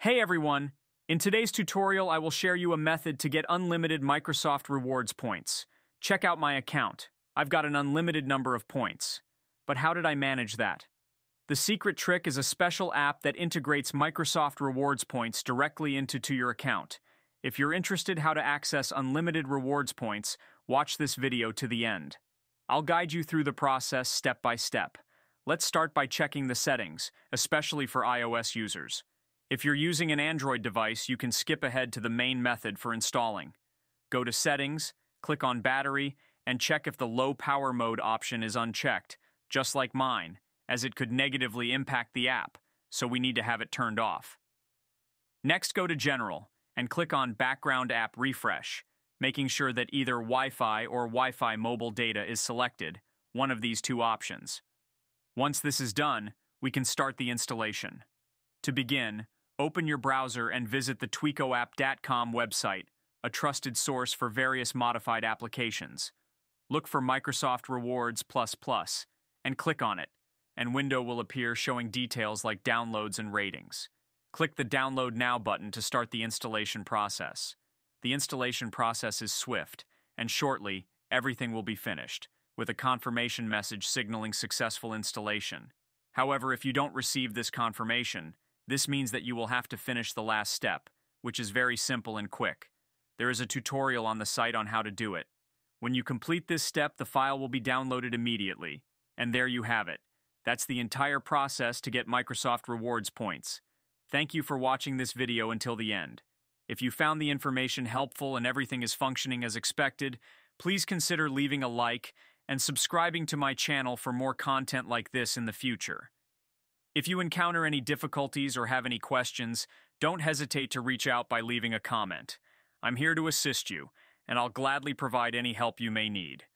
Hey everyone! In today's tutorial, I will share you a method to get unlimited Microsoft Rewards points. Check out my account. I've got an unlimited number of points. But how did I manage that? The secret trick is a special app that integrates Microsoft Rewards points directly into your account. If you're interested how to access unlimited rewards points, watch this video to the end. I'll guide you through the process step by step. Let's start by checking the settings, especially for iOS users. If you're using an Android device, you can skip ahead to the main method for installing. Go to Settings, click on Battery, and check if the Low Power Mode option is unchecked, just like mine, as it could negatively impact the app, so we need to have it turned off. Next, go to General, and click on Background App Refresh, making sure that either Wi-Fi or Wi-Fi mobile data is selected, one of these two options. Once this is done, we can start the installation. To begin, open your browser and visit the tweakoapp.com website, a trusted source for various modified applications. Look for Microsoft Rewards++, and click on it. An window will appear showing details like downloads and ratings. Click the Download Now button to start the installation process. The installation process is swift, and shortly, everything will be finished, with a confirmation message signaling successful installation. However, if you don't receive this confirmation, this means that you will have to finish the last step, which is very simple and quick. There is a tutorial on the site on how to do it. When you complete this step, the file will be downloaded immediately. And there you have it. That's the entire process to get Microsoft Rewards points. Thank you for watching this video until the end. If you found the information helpful and everything is functioning as expected, please consider leaving a like and subscribing to my channel for more content like this in the future. If you encounter any difficulties or have any questions, don't hesitate to reach out by leaving a comment. I'm here to assist you, and I'll gladly provide any help you may need.